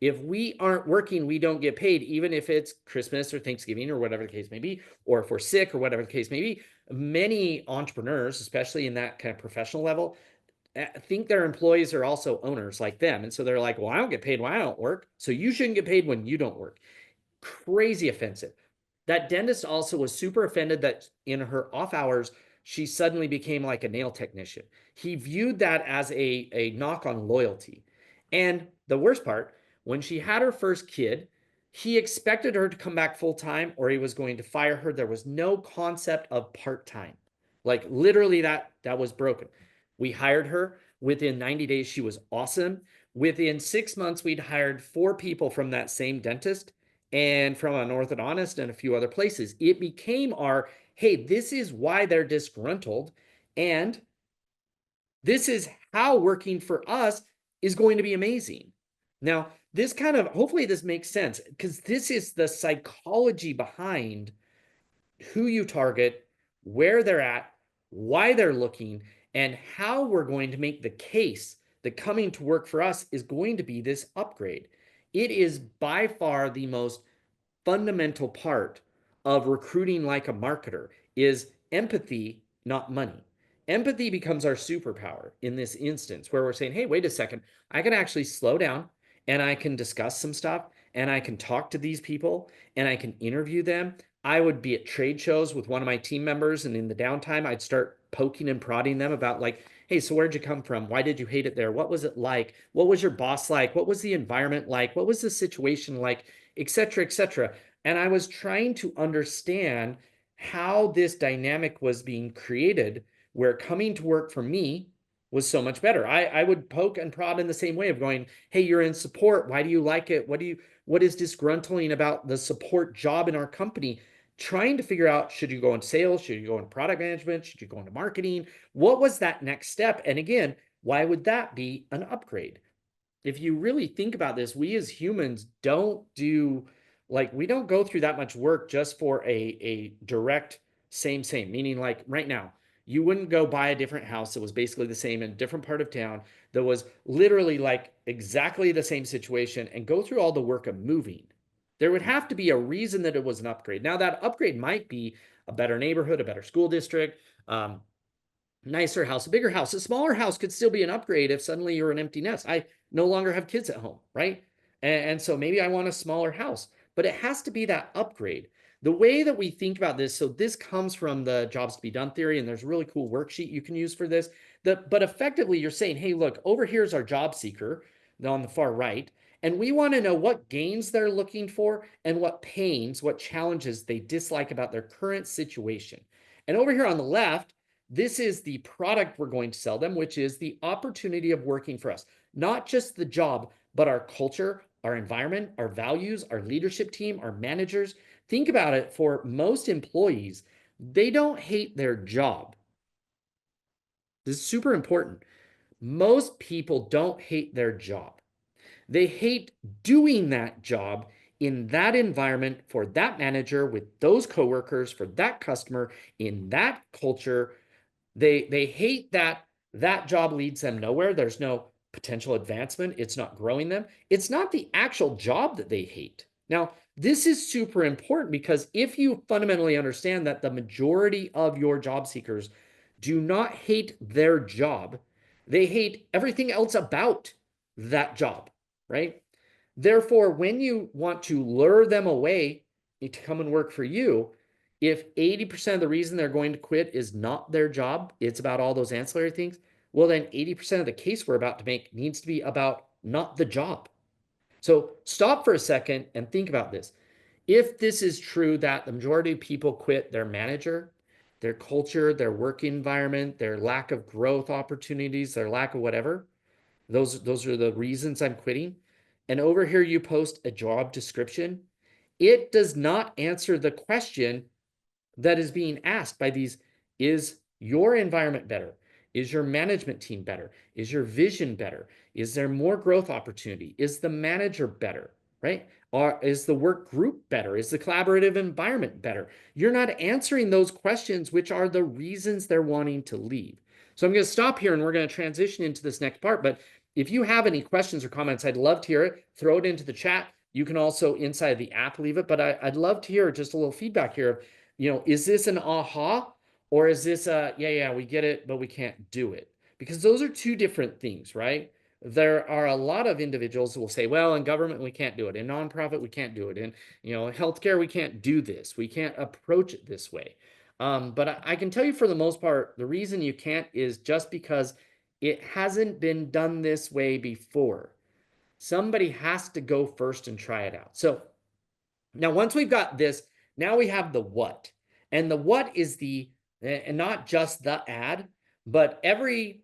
If we aren't working, we don't get paid, even if it's Christmas or Thanksgiving or whatever the case may be, or if we're sick or whatever the case may be." Many entrepreneurs, especially in that kind of professional level, think their employees are also owners like them. And so they're like, "Well, I don't get paid when I don't work, so you shouldn't get paid when you don't work." Crazy offensive. That dentist also was super offended that in her off hours, she suddenly became like a nail technician. He viewed that as a knock on loyalty. And the worst part, when she had her first kid, he expected her to come back full time or he was going to fire her. There was no concept of part time. Like literally that was broken. We hired her. Within 90 days, she was awesome. Within 6 months, we'd hired 4 people from that same dentist and from an orthodontist and a few other places. It became our, hey, this is why they're disgruntled. And this is how working for us is going to be amazing. Now, this kind of, hopefully this makes sense because this is the psychology behind who you target, where they're at, why they're looking, and how we're going to make the case that coming to work for us is going to be this upgrade. It is by far the most fundamental part of recruiting like a marketer is empathy, not money. Empathy becomes our superpower in this instance where we're saying, "Hey, wait a second, I can actually slow down and I can discuss some stuff and I can talk to these people and I can interview them." I would be at trade shows with one of my team members, and in the downtime, I'd start poking and prodding them about, like, "Hey, so where'd you come from? Why did you hate it there? What was it like? What was your boss like? What was the environment like? What was the situation like?" Etc., etc. And I was trying to understand how this dynamic was being created, where coming to work for me was so much better. I would poke and prod in the same way of going, "Hey, you're in support. Why do you like it? What is disgruntling about the support job in our company?" Trying to figure out, should you go into sales? Should you go into product management? Should you go into marketing? What was that next step? And again, why would that be an upgrade? If you really think about this, we as humans don't do, like, we don't go through that much work just for a direct same, meaning like right now, you wouldn't go buy a different house that was basically the same in a different part of town that was literally like exactly the same situation and go through all the work of moving. There would have to be a reason that it was an upgrade. Now, that upgrade might be a better neighborhood, a better school district, nicer house, a bigger house. A smaller house could still be an upgrade if suddenly you're an empty nest. I no longer have kids at home, right? And so maybe I want a smaller house, but it has to be that upgrade. The way that we think about this, so this comes from the jobs to be done theory, and there's a really cool worksheet you can use for this. But effectively, you're saying, "Hey, look, over here's our job seeker on the far right, And we want to know what gains they're looking for and what pains, what challenges they dislike about their current situation. And over here on the left, this is the product we're going to sell them, which is the opportunity of working for us. Not just the job, but our culture, our environment, our values, our leadership team, our managers. Think about it. For most employees, they don't hate their job. This is super important. Most people don't hate their job. They hate doing that job in that environment for that manager with those coworkers, for that customer, in that culture. They hate that that job leads them nowhere. There's no potential advancement. It's not growing them. It's not the actual job that they hate. Now, this is super important because if you fundamentally understand that the majority of your job seekers do not hate their job, they hate everything else about that job, right? Therefore, when you want to lure them away to come and work for you, if 80% of the reason they're going to quit is not their job, it's about all those ancillary things, well, then 80% of the case we're about to make needs to be about not the job. So stop for a second and think about this. If this is true that the majority of people quit their manager, their culture, their work environment, their lack of growth opportunities, their lack of whatever, those are the reasons I'm quitting. And over here, you post a job description. It does not answer the question that is being asked by these. Is your environment better? Is your management team better? Is your vision better? Is there more growth opportunity? Is the manager better, right? Or is the work group better? Is the collaborative environment better? You're not answering those questions, which are the reasons they're wanting to leave. So I'm going to stop here and we're going to transition into this next part. But if you have any questions or comments, I'd love to hear it. Throw it into the chat. You can also inside the app leave it, but I'd love to hear just a little feedback here. Is this an aha, or is this yeah, we get it, but we can't do it? Because those are two different things, right? There are a lot of individuals who will say, well, in government, we can't do it. In nonprofit, we can't do it. In healthcare, we can't do this. We can't approach it this way. But I can tell you for the most part, the reason you can't is just because it hasn't been done this way before. Somebody has to go first and try it out. So now, once we've got this, now we have the what. And the what is and not just the ad, but every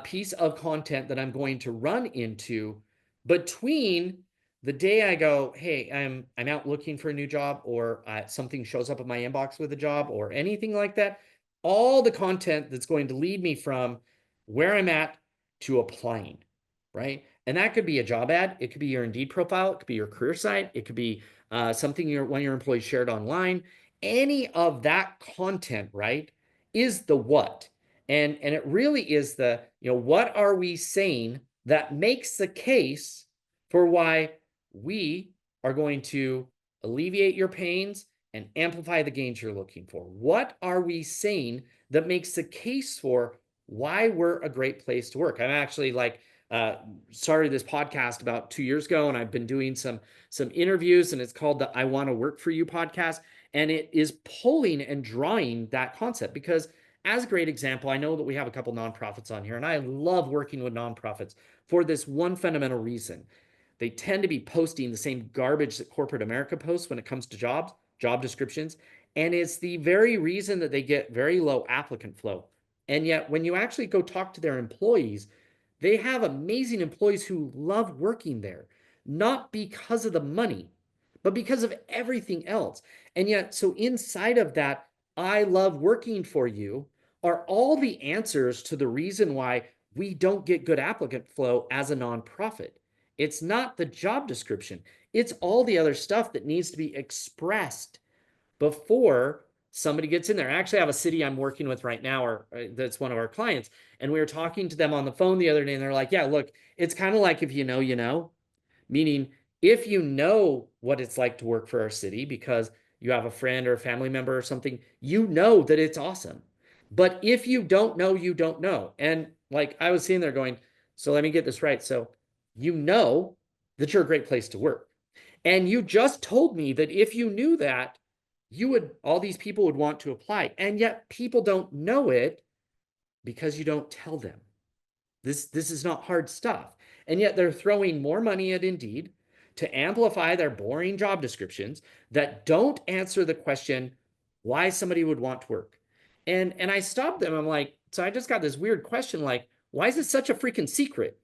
piece of content that I'm going to run into between the day I go, hey, I'm out looking for a new job, or something shows up in my inbox with a job, or anything like that. All the content that's going to lead me from where I'm at to applying, right? And that could be a job ad. It could be your Indeed profile. It could be your career site. It could be something one of your employees shared online. Any of that content, right, is the what. And it really is the, what are we saying that makes the case for why we are going to alleviate your pains and amplify the gains you're looking for? What are we saying that makes the case for why we're a great place to work? I'm actually started this podcast about 2 years ago, and I've been doing some interviews, and it's called the I Want to Work For You podcast. And it is pulling and drawing that concept because, as a great example, I know that we have a couple nonprofits on here, and I love working with nonprofits for this one fundamental reason. They tend to be posting the same garbage that corporate America posts when it comes to job descriptions. And it's the very reason that they get very low applicant flow. And yet, when you actually go talk to their employees, they have amazing employees who love working there, not because of the money, but because of everything else. And yet, so inside of that, I love working for you are all the answers to the reason why we don't get good applicant flow as a nonprofit. It's not the job description. It's all the other stuff that needs to be expressed before somebody gets in there. I actually have a city I'm working with right now, or that's one of our clients, and we were talking to them on the phone the other day, and they're like, yeah, look, it's kind of like if you know, meaning if you know what it's like to work for our city because you have a friend or a family member or something, you know that it's awesome. But if you don't know, you don't know. And like I was sitting there going, so let me get this right. So you know that you're a great place to work. And you just told me that if you knew that, all these people would want to apply. And yet people don't know it because you don't tell them. This is not hard stuff. And yet they're throwing more money at Indeed to amplify their boring job descriptions that don't answer the question why somebody would want to work. And I stopped them. I'm like, so I just got this weird question like, why is it such a freaking secret?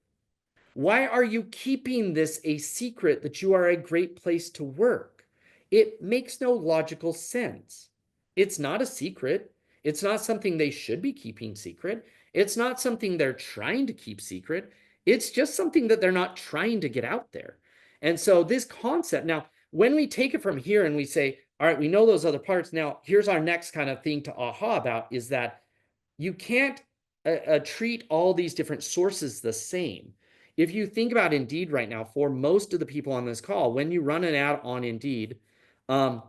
Why are you keeping this a secret that you are a great place to work? It makes no logical sense. It's not a secret. It's not something they should be keeping secret. It's not something they're trying to keep secret. It's just something that they're not trying to get out there. And so this concept, now, when we take it from here and we say, all right, we know those other parts. Now, here's our next kind of thing to aha about is that you can't treat all these different sources the same. If you think about Indeed right now, for most of the people on this call, when you run an ad on Indeed, um,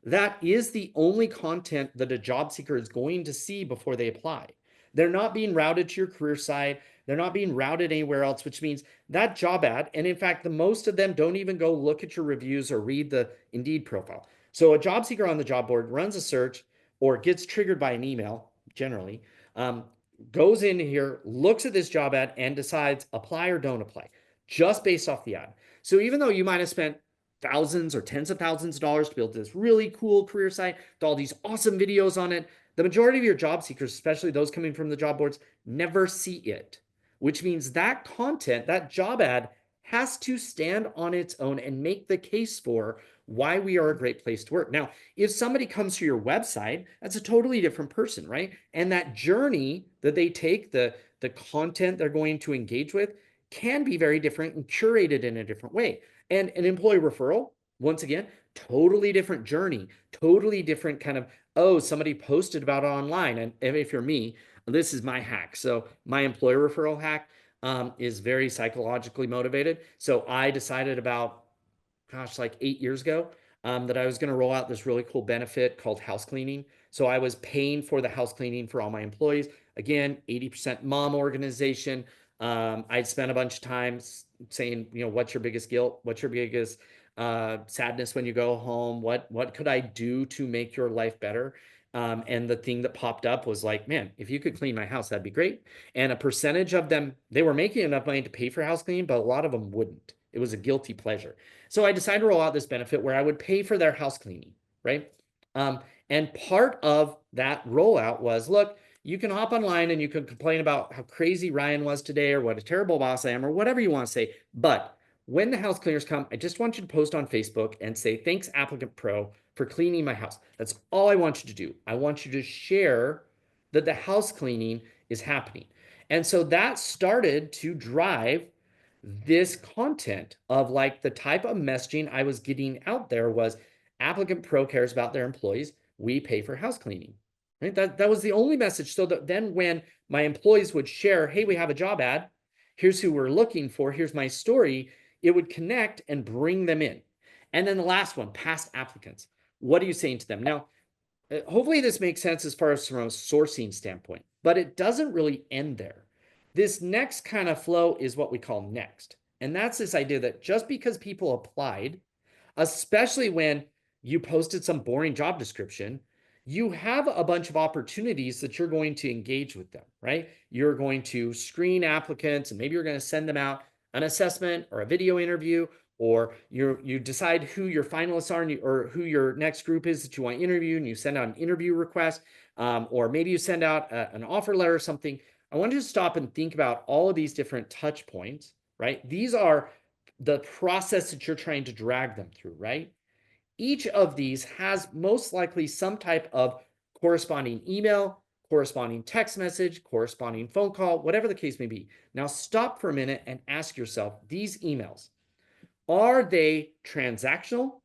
that is the only content that a job seeker is going to see before they apply. They're not being routed to your career site. They're not being routed anywhere else, which means that job ad, and in fact, the most of them don't even go look at your reviews or read the Indeed profile. So a job seeker on the job board runs a search or gets triggered by an email, generally, um, goes in here, looks at this job ad, and decides apply or don't apply, just based off the ad. So even though you might have spent thousands or tens of thousands of dollars to build this really cool career site with all these awesome videos on it, the majority of your job seekers, especially those coming from the job boards, never see it, which means that content, that job ad, has to stand on its own and make the case for why we are a great place to work. Now, if somebody comes to your website, that's a totally different person, right? And that journey that they take, the content they're going to engage with, can be very different and curated in a different way. And an employee referral, once again, totally different journey, totally different kind of, oh, somebody posted about it online. And if you're me, this is my hack. So my employer referral hack is very psychologically motivated. So I decided about, gosh, like 8 years ago, that I was going to roll out this really cool benefit called house cleaning. So I was paying for the house cleaning for all my employees. Again, 80% mom organization. I'd spent a bunch of time saying, what's your biggest guilt? What's your biggest sadness when you go home? What could I do to make your life better? And the thing that popped up was like, man, if you could clean my house, that'd be great. And a percentage of them, they were making enough money to pay for house cleaning, but a lot of them wouldn't. It was a guilty pleasure. So I decided to roll out this benefit where I would pay for their house cleaning, right? And part of that rollout was, look, you can hop online and you can complain about how crazy Ryan was today or what a terrible boss I am or whatever you want to say. But when the house cleaners come, I just want you to post on Facebook and say, thanks, Applicant Pro, for cleaning my house. That's all I want you to do. I want you to share that the house cleaning is happening. And so that started to drive this content of like the type of messaging I was getting out there was Applicant Pro cares about their employees. We pay for house cleaning. Right? That was the only message. So that then when my employees would share, hey, we have a job ad, here's who we're looking for, here's my story, it would connect and bring them in. And then the last one, past applicants. What are you saying to them? Now, hopefully this makes sense as far as from a sourcing standpoint, but it doesn't really end there. This next kind of flow is what we call next. And that's this idea that just because people applied, especially when you posted some boring job description, you have a bunch of opportunities that you're going to engage with them, right? You're going to screen applicants and maybe you're going to send them out an assessment or a video interview, or you decide who your finalists are or who your next group is that you want to interview, and you send out an interview request, or maybe you send out an offer letter or something. I want you to stop and think about all of these different touch points, right? These are the process that you're trying to drag them through, right? Each of these has most likely some type of corresponding email, corresponding text message, corresponding phone call, whatever the case may be. Now stop for a minute and ask yourself, these emails, are they transactional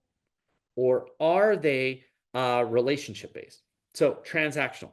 or are they relationship based? So transactional.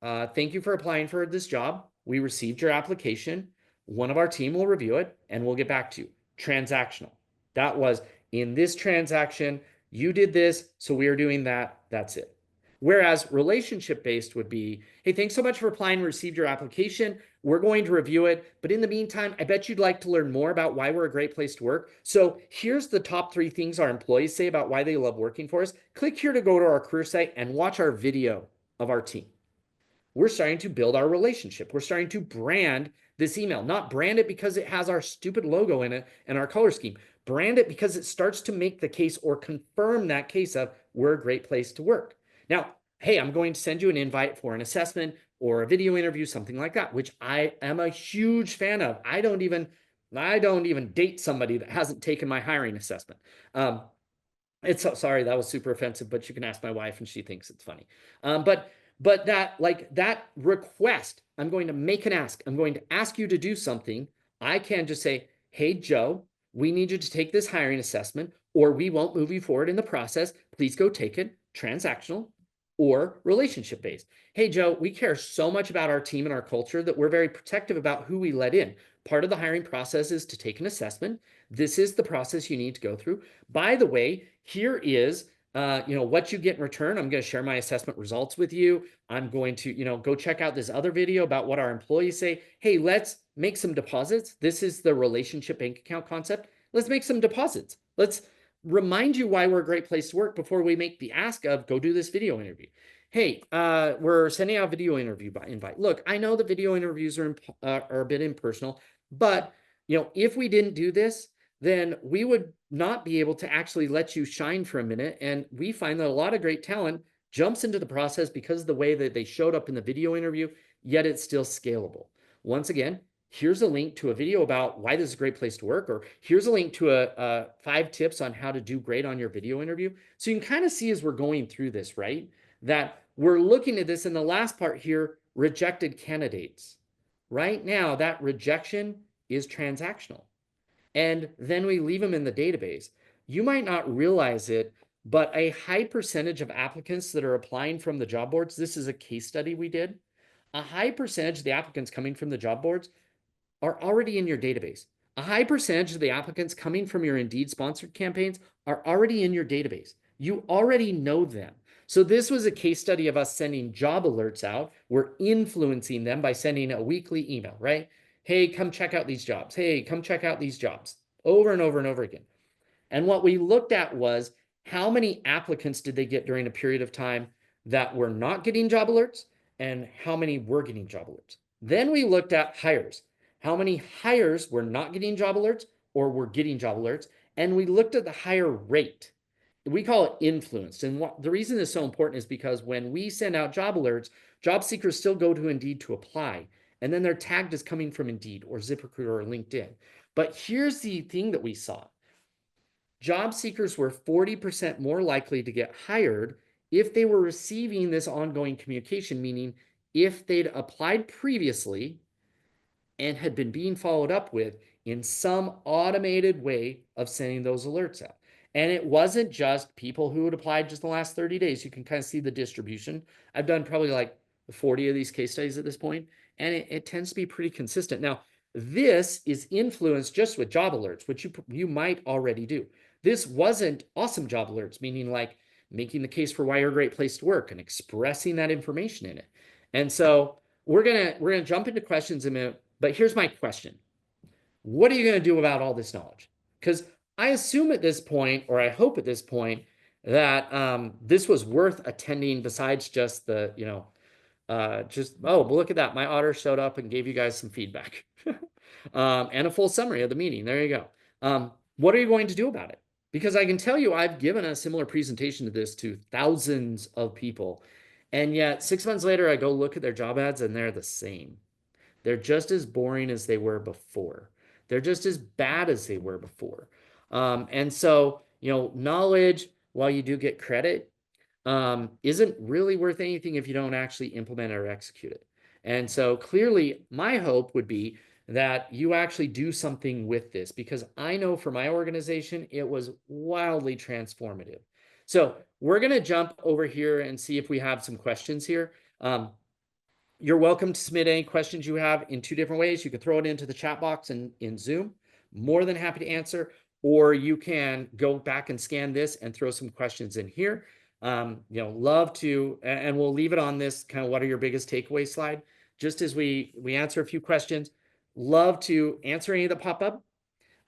Thank you for applying for this job. We received your application. One of our team will review it and we'll get back to you. Transactional. That was in this transaction, you did this, so we are doing that. That's it. Whereas relationship-based would be, hey, thanks so much for applying. We received your application. We're going to review it. But in the meantime, I bet you'd like to learn more about why we're a great place to work. So here's the top 3 things our employees say about why they love working for us. Click here to go to our career site and watch our video of our team. we're starting to build our relationship. We're starting to brand this email, not brand it because it has our stupid logo in it and our color scheme. Brand it because it starts to make the case or confirm that case of we're a great place to work. Now, hey, I'm going to send you an invite for an assessment or a video interview, something like that, which I am a huge fan of. I don't even date somebody that hasn't taken my hiring assessment. It's sorry, that was super offensive, but you can ask my wife and she thinks it's funny. But that request, I'm going to make an ask. I'm going to ask you to do something. I can just say, hey, Joe, we need you to take this hiring assessment, or we won't move you forward in the process. Please go take it. Transactional or relationship based. Hey, Joe, we care so much about our team and our culture that we're very protective about who we let in. Part of the hiring process is to take an assessment. This is the process you need to go through. By the way, here is what you get in return. I'm going to share my assessment results with you. I'm going to, go check out this other video about what our employees say. Hey, let's make some deposits. This is the relationship bank account concept. Let's make some deposits. Let's remind you why we're a great place to work before we make the ask of go do this video interview. Hey, we're sending out a video interview by invite. Look, I know the video interviews are a bit impersonal, but if we didn't do this, then we would not be able to actually let you shine for a minute. And we find that a lot of great talent jumps into the process because of the way that they showed up in the video interview, yet it's still scalable. Once again, here's a link to a video about why this is a great place to work, or here's a link to a 5 tips on how to do great on your video interview. So you can kind of see as we're going through this, right, that we're looking at this in the last part here, rejected candidates. Right now, that rejection is transactional. And then we leave them in the database. You might not realize it, but a high percentage of applicants that are applying from the job boards, this is a case study we did, a high percentage of the applicants coming from the job boards are already in your database. A high percentage of the applicants coming from your Indeed sponsored campaigns are already in your database. You already know them. So this was a case study of us sending job alerts out. We're influencing them by sending a weekly email, right? Hey, come check out these jobs. Hey, come check out these jobs, over and over and over again. And what we looked at was how many applicants did they get during a period of time that were not getting job alerts and how many were getting job alerts. Then we looked at hires. How many hires were not getting job alerts or were getting job alerts? And we looked at the hire rate. We call it influenced. And the reason this is so important is because when we send out job alerts, job seekers still go to Indeed to apply. And then they're tagged as coming from Indeed or ZipRecruiter or LinkedIn. But here's the thing that we saw. Job seekers were 40% more likely to get hired if they were receiving this ongoing communication, meaning if they'd applied previously and had been being followed up with in some automated way of sending those alerts out. And it wasn't just people who had applied just the last 30 days. You can kind of see the distribution. I've done probably like 40 of these case studies at this point, and it tends to be pretty consistent. Now, this is influenced just with job alerts, which you might already do. This wasn't awesome job alerts, meaning like making the case for why you're a great place to work and expressing that information in it. And so we're gonna jump into questions in a minute, but here's my question. What are you going to do about all this knowledge? Because I assume at this point, or I hope at this point, that this was worth attending besides just the, oh, look at that. My otter showed up and gave you guys some feedback and a full summary of the meeting. There you go. What are you going to do about it? Because I can tell you, I've given a similar presentation to this to thousands of people. And yet 6 months later, I go look at their job ads and they're the same. They're just as boring as they were before. They're just as bad as they were before. And so, knowledge, while you do get credit, isn't really worth anything if you don't actually implement it or execute it. And so clearly, my hope would be that you actually do something with this, because I know for my organization, it was wildly transformative. So we're going to jump over here and see if we have some questions here. You're welcome to submit any questions you have in 2 different ways. You can throw it into the chat box in Zoom. More than happy to answer. Or you can go back and scan this and throw some questions in here. Love to, and we'll leave it on this kind of what are your biggest takeaway slide. Just as we answer a few questions, love to answer any that pop up.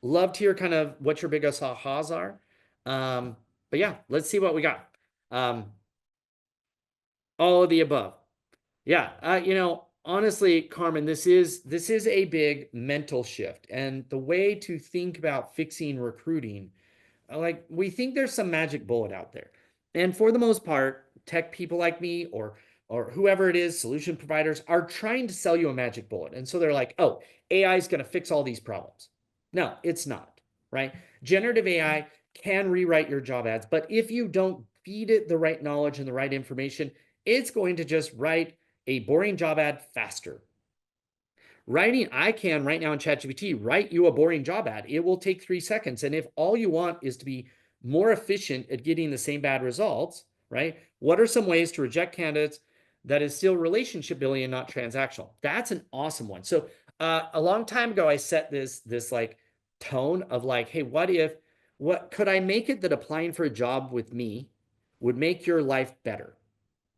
Love to hear kind of what your biggest ahas are. But yeah, let's see what we got. All of the above. Yeah, honestly, Carmen, this is a big mental shift, and the way to think about fixing recruiting, like we think there's some magic bullet out there, and for the most part, tech people like me or whoever it is, solution providers are trying to sell you a magic bullet, and so they're like, oh, AI is going to fix all these problems. No, it's not, right? Generative AI can rewrite your job ads, but if you don't feed it the right knowledge and the right information, it's going to just write a boring job ad faster. I can right now in ChatGPT write you a boring job ad. It will take 3 seconds. And if all you want is to be more efficient at getting the same bad results, right? What are some ways to reject candidates that is still relationship building and not transactional? That's an awesome one. So a long time ago, I set this like tone of like, hey, what could I make it that applying for a job with me would make your life better?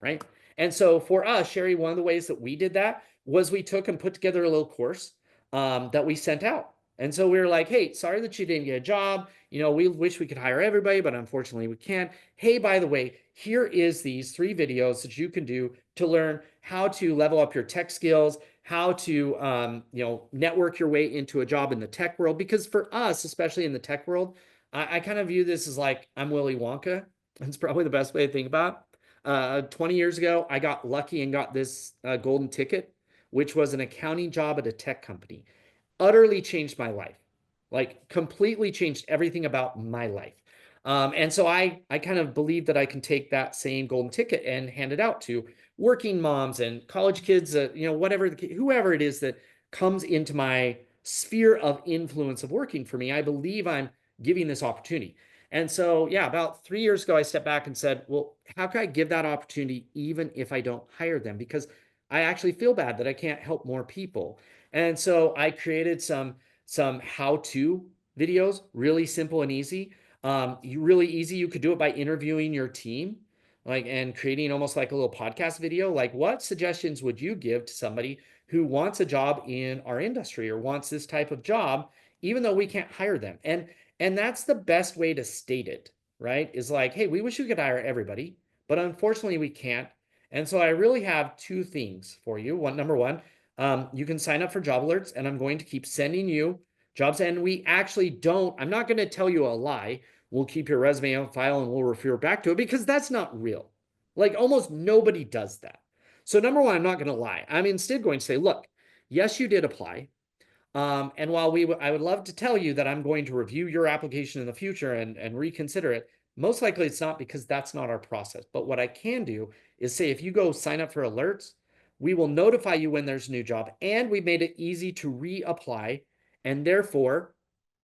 Right? And so for us, Sherry, one of the ways that we did that was we took and put together a little course that we sent out. And so we were like, hey, sorry that you didn't get a job. We wish we could hire everybody, but unfortunately we can't. Hey, by the way, here is these 3 videos that you can do to learn how to level up your tech skills, how to network your way into a job in the tech world. Because for us, especially in the tech world, I kind of view this as like I'm Willy Wonka. That's probably the best way to think about it. 20 years ago, I got lucky and got this golden ticket, which was an accounting job at a tech company. Utterly changed my life, like completely changed everything about my life. And so I kind of believe that I can take that same golden ticket and hand it out to working moms and college kids, whoever it is that comes into my sphere of influence of working for me. I believe I'm giving this opportunity. And so, yeah, about 3 years ago, I stepped back and said, well, how can I give that opportunity even if I don't hire them? Because I actually feel bad that I can't help more people. And so I created some how-to videos, really simple and easy. Really easy. You could do it by interviewing your team, and creating almost like a little podcast video. Like, what suggestions would you give to somebody who wants a job in our industry or wants this type of job, even though we can't hire them? And that's the best way to state it, right? Is like, hey, we wish we could hire everybody, but unfortunately we can't. And so I really have 2 things for you. Number one, you can sign up for job alerts, and I'm going to keep sending you jobs. And I'm not going to tell you a lie. We'll keep your resume on file and we'll refer back to it, because that's not real. Like almost nobody does that. So number one, I'm not going to lie. I'm instead going to say, look, yes, you did apply. And while I would love to tell you that I'm going to review your application in the future and reconsider it, most likely it's not, because that's not our process. But what I can do is say, if you go sign up for alerts, we will notify you when there's a new job, and we made it easy to reapply, and therefore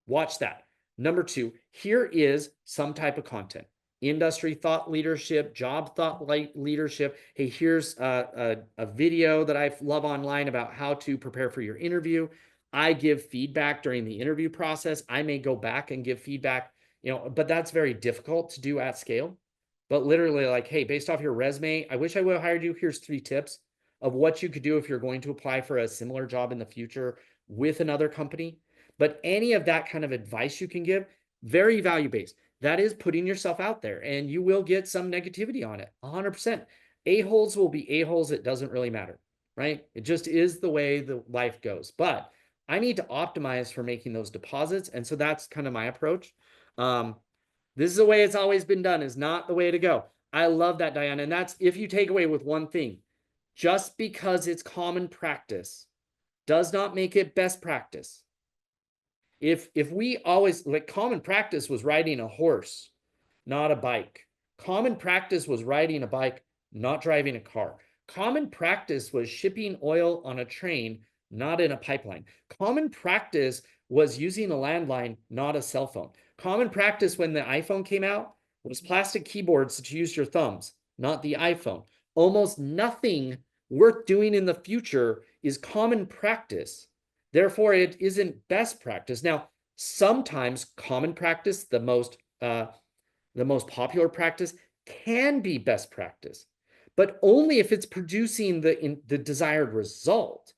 watch that. Number 2, here is some type of content. Industry thought leadership, job thought leadership. Hey, here's a video that I love online about how to prepare for your interview. I give feedback during the interview process. I may go back and give feedback, but that's very difficult to do at scale. But literally, like, hey, based off your resume, I wish I would have hired you. Here's 3 tips of what you could do if you're going to apply for a similar job in the future with another company. But any of that kind of advice you can give, very value-based. That is putting yourself out there, and you will get some negativity on it, 100%. A-holes will be A-holes. It doesn't really matter, right? It just is the way the life goes. But I need to optimize for making those deposits. And so that's kind of my approach. This is the way it's always been done, is not the way to go. I love that, Diana. And that's if you take away with one thing, just because it's common practice does not make it best practice. If we always, like, common practice was riding a horse, not a bike. Common practice was riding a bike, not driving a car. Common practice was shipping oil on a train, not in a pipeline. Common practice was using a landline, not a cell phone. Common practice when the iPhone came out was plastic keyboards that use your thumbs, not the iPhone. Almost nothing worth doing in the future is common practice. Therefore, it isn't best practice. Now, sometimes common practice, the most popular practice, can be best practice, but only if it's producing the desired result.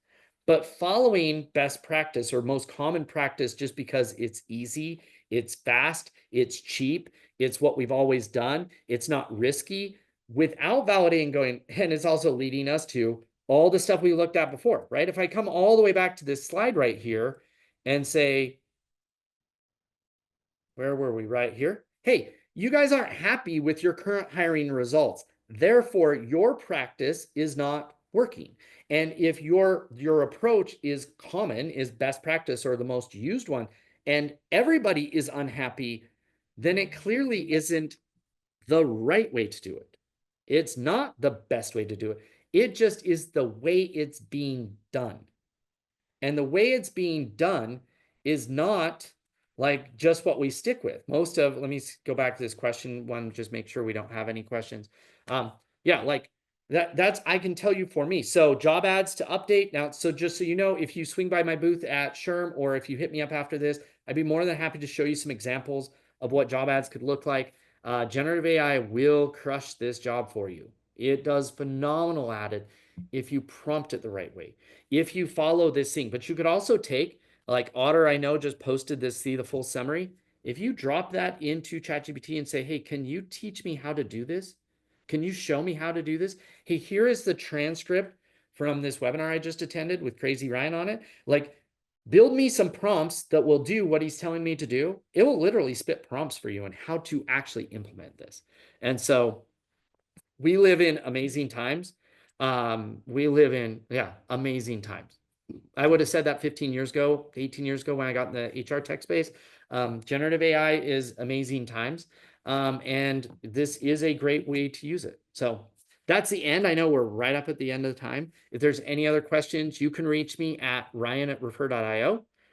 But following best practice or most common practice just because it's easy, it's fast, it's cheap, it's what we've always done, it's not risky, without validating and it's also leading us to all the stuff we looked at before, right? If I come all the way back to this slide right here and say, where were we? Right here. Hey, you guys aren't happy with your current hiring results. Therefore, your practice is not working. And if your approach is common, is best practice or the most used one, and everybody is unhappy, then it clearly isn't the right way to do it. It's not the best way to do it. It just is the way it's being done. And the way it's being done is not like just what we stick with. Let me go back to this question one, just make sure we don't have any questions. Yeah, like that's, I can tell you for me. So job ads to update now. So just so you know, if you swing by my booth at SHRM, or if you hit me up after this, I'd be more than happy to show you some examples of what job ads could look like. Generative AI will crush this job for you. It does phenomenal at it if you prompt it the right way, if you follow this thing. But you could also take, like Otter, I know, just posted this, see the full summary. If you drop that into ChatGPT and say, hey, can you teach me how to do this? Can you show me how to do this? Hey, here is the transcript from this webinar I just attended with Crazy Ryan on it. Like, build me some prompts that will do what he's telling me to do. It will literally spit prompts for you on how to actually implement this. And so we live in amazing times. We live in, yeah, amazing times. I would have said that 15 years ago, 18 years ago when I got in the HR tech space. Generative AI is amazing times. And this is a great way to use it. So that's the end. I know we're right up at the end of the time. If there's any other questions, you can reach me at Ryan@Refer.io.